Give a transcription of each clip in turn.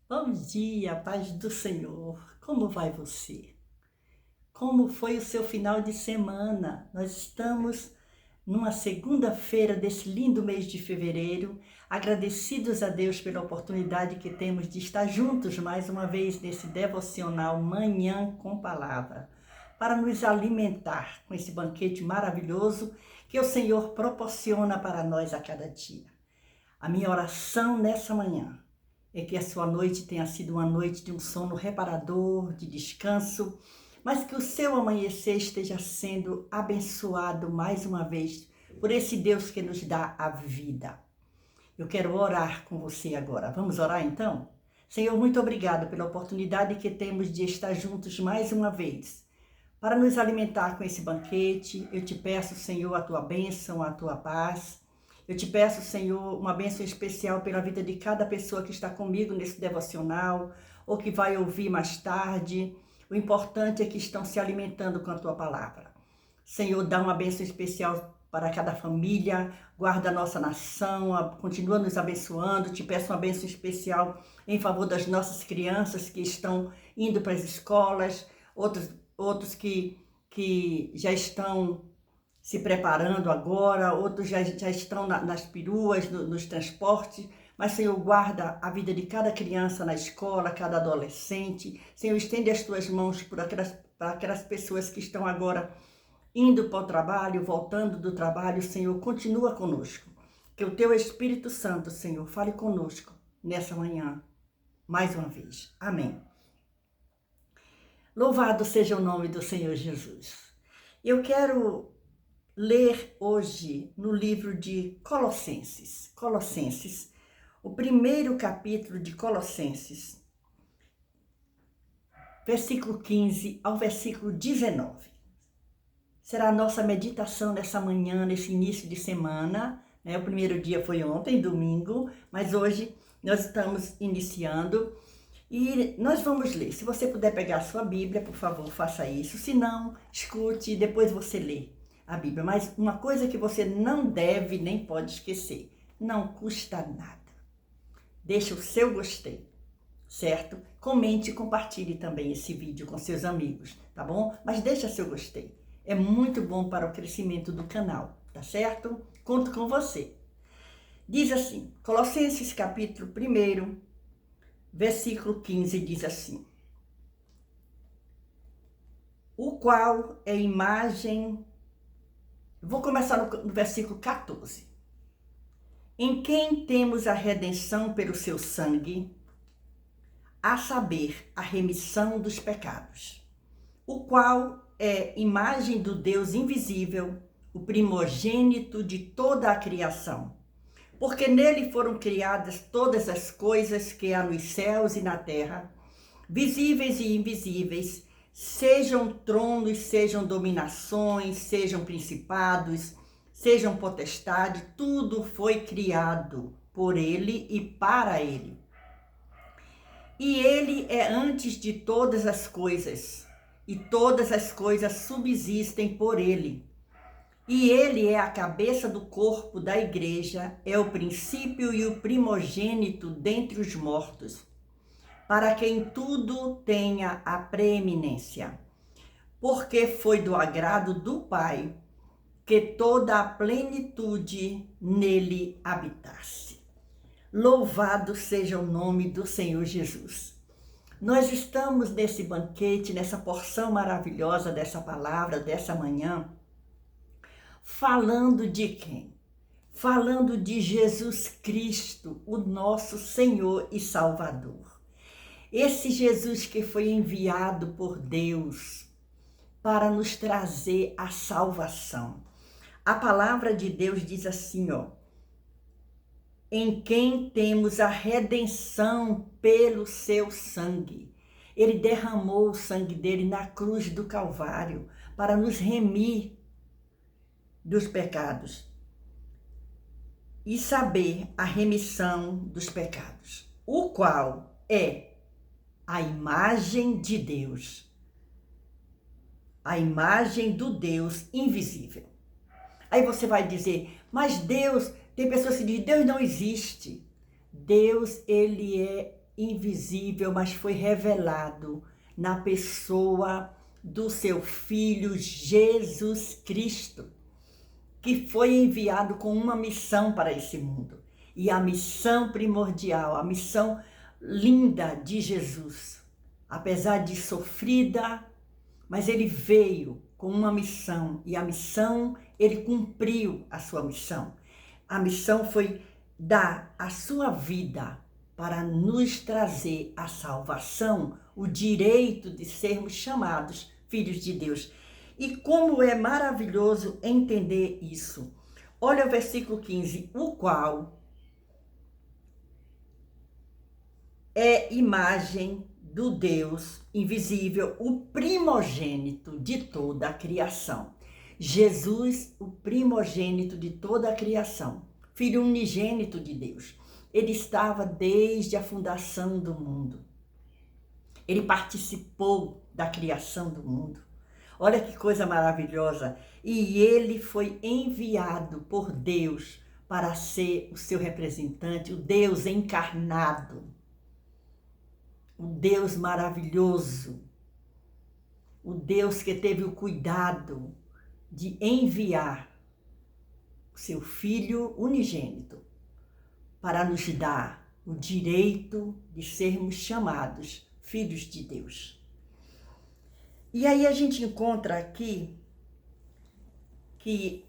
Bom dia, paz do Senhor. Como vai você? Como foi o seu final de semana? Nós estamos numa segunda-feira desse lindo mês de fevereiro, agradecidos a Deus pela oportunidade que temos de estar juntos mais uma vez nesse devocional Manhã com Palavra, para nos alimentar com esse banquete maravilhoso que o Senhor proporciona para nós a cada dia. A minha oração nessa manhã é que a sua noite tenha sido uma noite de um sono reparador, de descanso, mas que o seu amanhecer esteja sendo abençoado mais uma vez por esse Deus que nos dá a vida. Eu quero orar com você agora. Vamos orar então? Senhor, muito obrigado pela oportunidade que temos de estar juntos mais uma vez, para nos alimentar com esse banquete. Eu te peço, Senhor, a tua bênção, a tua paz. Eu te peço, Senhor, uma bênção especial pela vida de cada pessoa que está comigo nesse devocional ou que vai ouvir mais tarde. O importante é que estão se alimentando com a tua palavra. Senhor, dá uma bênção especial para cada família, guarda a nossa nação, continua nos abençoando. Te peço uma bênção especial em favor das nossas crianças que estão indo para as escolas, outros que já estão se preparando agora, outros já estão nas peruas, nos transportes. Mas, Senhor, guarda a vida de cada criança na escola, cada adolescente. Senhor, estende as tuas mãos para aquelas pessoas que estão agora indo para o trabalho, voltando do trabalho. Senhor, continua conosco. Que o teu Espírito Santo, Senhor, fale conosco nessa manhã, mais uma vez. Amém. Louvado seja o nome do Senhor Jesus. Eu quero ler hoje no livro de Colossenses. Colossenses, o primeiro capítulo de Colossenses, versículo 15 ao versículo 19. Será a nossa meditação nessa manhã, nesse início de semana, né? O primeiro dia foi ontem, domingo, mas hoje nós estamos iniciando e nós vamos ler. Se você puder pegar a sua Bíblia, por favor, faça isso. Se não, escute e depois você lê a Bíblia. Mas uma coisa que você não deve nem pode esquecer: não custa nada. Deixa o seu gostei, certo? Comente e compartilhe também esse vídeo com seus amigos, tá bom? Mas deixa seu gostei. É muito bom para o crescimento do canal, tá certo? Conto com você. Diz assim, Colossenses capítulo 1, versículo 15, diz assim: o qual é imagem... Vou começar no versículo 14. Em quem temos a redenção pelo seu sangue, a saber, a remissão dos pecados, o qual é imagem do Deus invisível, o primogênito de toda a criação. Porque nele foram criadas todas as coisas que há nos céus e na terra, visíveis e invisíveis, sejam tronos, sejam dominações, sejam principados, sejam potestade, tudo foi criado por ele e para ele. E ele é antes de todas as coisas, e todas as coisas subsistem por ele. E ele é a cabeça do corpo da igreja, é o princípio e o primogênito dentre os mortos, para quem tudo tenha a preeminência, porque foi do agrado do Pai que toda a plenitude nele habitasse. Louvado seja o nome do Senhor Jesus. Nós estamos nesse banquete, nessa porção maravilhosa dessa palavra, dessa manhã, falando de quem? Falando de Jesus Cristo, o nosso Senhor e Salvador. Esse Jesus que foi enviado por Deus para nos trazer a salvação. A palavra de Deus diz assim, em quem temos a redenção pelo seu sangue. Ele derramou o sangue dele na cruz do Calvário para nos remir dos pecados e saber a remissão dos pecados, o qual é a imagem de Deus, a imagem do Deus invisível. Aí você vai dizer, mas Deus, tem pessoas que dizem, Deus não existe. Deus, ele é invisível, mas foi revelado na pessoa do seu Filho Jesus Cristo, que foi enviado com uma missão para esse mundo. E a missão primordial, a missão linda de Jesus, apesar de sofrida, mas ele veio com uma missão, e a missão, ele cumpriu a sua missão. A missão foi dar a sua vida para nos trazer a salvação, o direito de sermos chamados filhos de Deus. E como é maravilhoso entender isso. Olha o versículo 15, o qual é imagem do Deus invisível, o primogênito de toda a criação. Jesus, o primogênito de toda a criação, filho unigênito de Deus. Ele estava desde a fundação do mundo. Ele participou da criação do mundo. Olha que coisa maravilhosa. E ele foi enviado por Deus para ser o seu representante, o Deus encarnado. O Deus maravilhoso. O Deus que teve o cuidado de enviar o seu Filho unigênito para nos dar o direito de sermos chamados filhos de Deus. E aí a gente encontra aqui que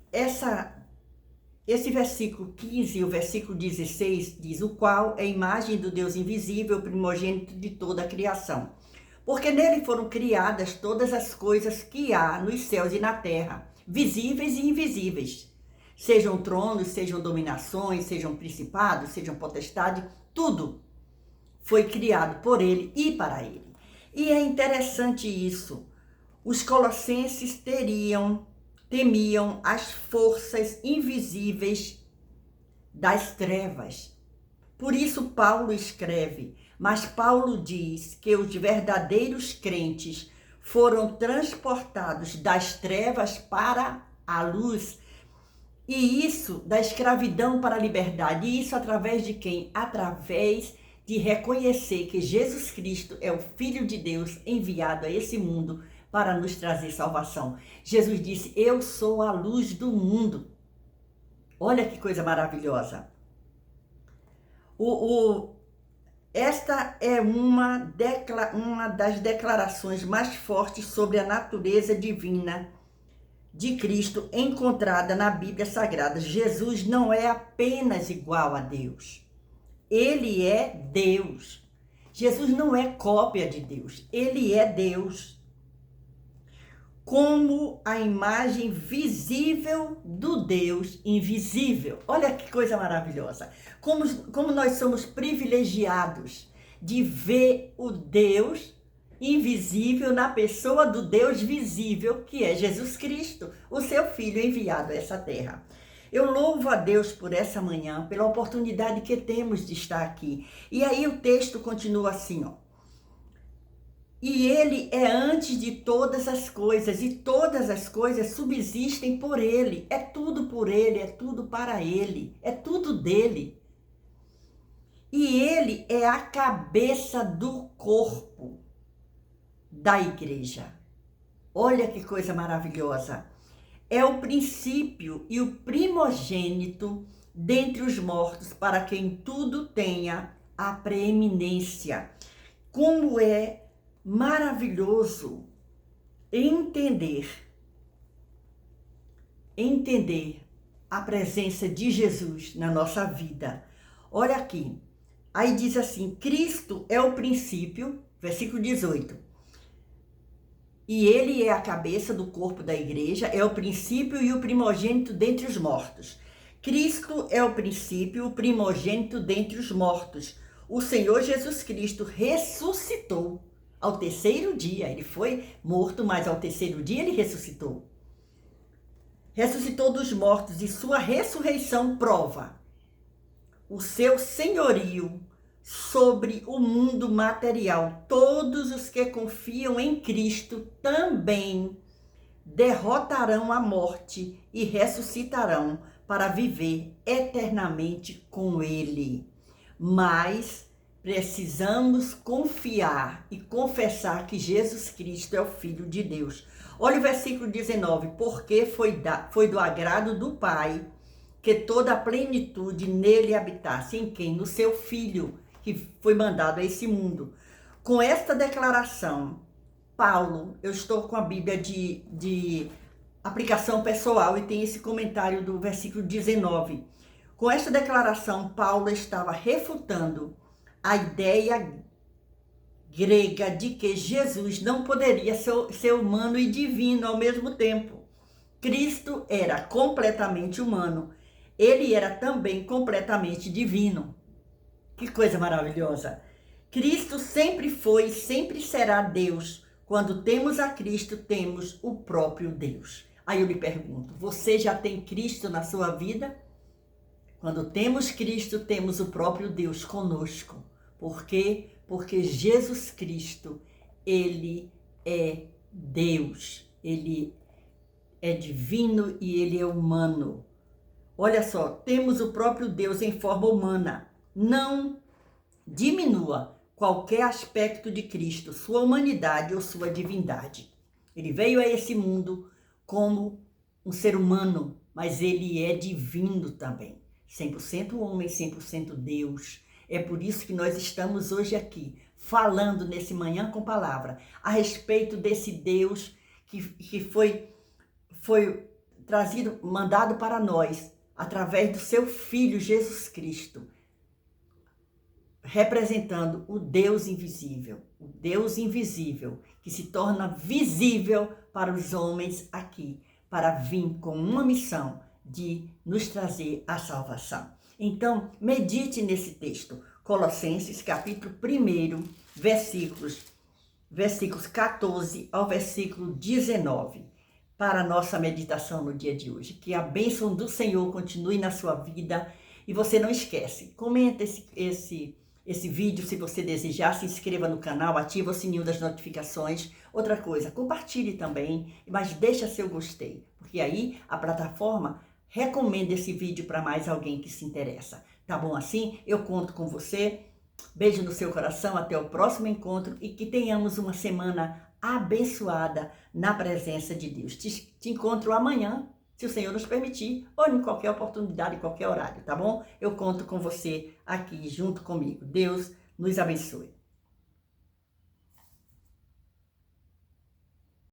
esse versículo 15 e o versículo 16 diz, o qual é a imagem do Deus invisível, primogênito de toda a criação. Porque nele foram criadas todas as coisas que há nos céus e na terra, visíveis e invisíveis. Sejam tronos, sejam dominações, sejam principados, sejam potestades, tudo foi criado por ele e para ele. E é interessante isso. Os colossenses temiam as forças invisíveis das trevas. Por isso Paulo escreve, mas Paulo diz que os verdadeiros crentes foram transportados das trevas para a luz. E isso da escravidão para a liberdade. E isso através de quem? Através de reconhecer que Jesus Cristo é o Filho de Deus enviado a esse mundo para nos trazer salvação. Jesus disse, eu sou a luz do mundo. Olha que coisa maravilhosa. Esta é uma das declarações mais fortes sobre a natureza divina de Cristo encontrada na Bíblia Sagrada. Jesus não é apenas igual a Deus. Ele é Deus. Jesus não é cópia de Deus. Ele é Deus. Como a imagem visível do Deus invisível. Olha que coisa maravilhosa. Como nós somos privilegiados de ver o Deus invisível na pessoa do Deus visível, que é Jesus Cristo, o seu Filho enviado a essa terra. Eu louvo a Deus por essa manhã, pela oportunidade que temos de estar aqui. E aí o texto continua assim, ó. E ele é antes de todas as coisas, e todas as coisas subsistem por ele. É tudo por ele, é tudo para ele, é tudo dele. E ele é a cabeça do corpo da igreja. Olha que coisa maravilhosa. É o princípio e o primogênito dentre os mortos, para quem tudo tenha a preeminência. Como é maravilhoso entender a presença de Jesus na nossa vida. Olha aqui, aí diz assim, Cristo é o princípio, versículo 18, e ele é a cabeça do corpo da igreja, é o princípio e o primogênito dentre os mortos. Cristo é o princípio, o primogênito dentre os mortos. O Senhor Jesus Cristo ressuscitou ao terceiro dia. Ele foi morto, mas ao terceiro dia ele ressuscitou. Ressuscitou dos mortos, e sua ressurreição prova o seu senhorio sobre o mundo material. Todos os que confiam em Cristo também derrotarão a morte e ressuscitarão para viver eternamente com Ele. Mas Precisamos confiar e confessar que Jesus Cristo é o Filho de Deus. Olha o versículo 19. Porque foi do agrado do Pai que toda a plenitude nele habitasse. Em quem? No seu Filho, que foi mandado a esse mundo. Com esta declaração, Paulo, eu estou com a Bíblia de aplicação pessoal e tem esse comentário do versículo 19. Com esta declaração, Paulo estava refutando a ideia grega de que Jesus não poderia ser humano e divino ao mesmo tempo. Cristo era completamente humano. Ele era também completamente divino. Que coisa maravilhosa! Cristo sempre foi e sempre será Deus. Quando temos a Cristo, temos o próprio Deus. Aí eu lhe pergunto, você já tem Cristo na sua vida? Quando temos Cristo, temos o próprio Deus conosco. Por quê? Porque Jesus Cristo, Ele é Deus. Ele é divino e Ele é humano. Olha só, temos o próprio Deus em forma humana. Não diminua qualquer aspecto de Cristo, sua humanidade ou sua divindade. Ele veio a esse mundo como um ser humano, mas ele é divino também. 100% homem, 100% Deus. É por isso que nós estamos hoje aqui, falando nesse Manhã com Palavra, a respeito desse Deus que foi trazido, mandado para nós, através do seu Filho Jesus Cristo, representando o Deus invisível que se torna visível para os homens aqui, para vir com uma missão de nos trazer a salvação. Então, medite nesse texto, Colossenses capítulo 1, versículos 14 ao versículo 19, para a nossa meditação no dia de hoje. Que a bênção do Senhor continue na sua vida. E você não esquece, comenta esse vídeo se você desejar, se inscreva no canal, ativa o sininho das notificações. Outra coisa, compartilhe também, mas deixa seu gostei, porque aí a plataforma recomenda esse vídeo para mais alguém que se interessa. Tá bom assim? Eu conto com você. Beijo no seu coração, até o próximo encontro e que tenhamos uma semana abençoada na presença de Deus. Te encontro amanhã, se o Senhor nos permitir, ou em qualquer oportunidade, em qualquer horário, tá bom? Eu conto com você aqui junto comigo. Deus nos abençoe.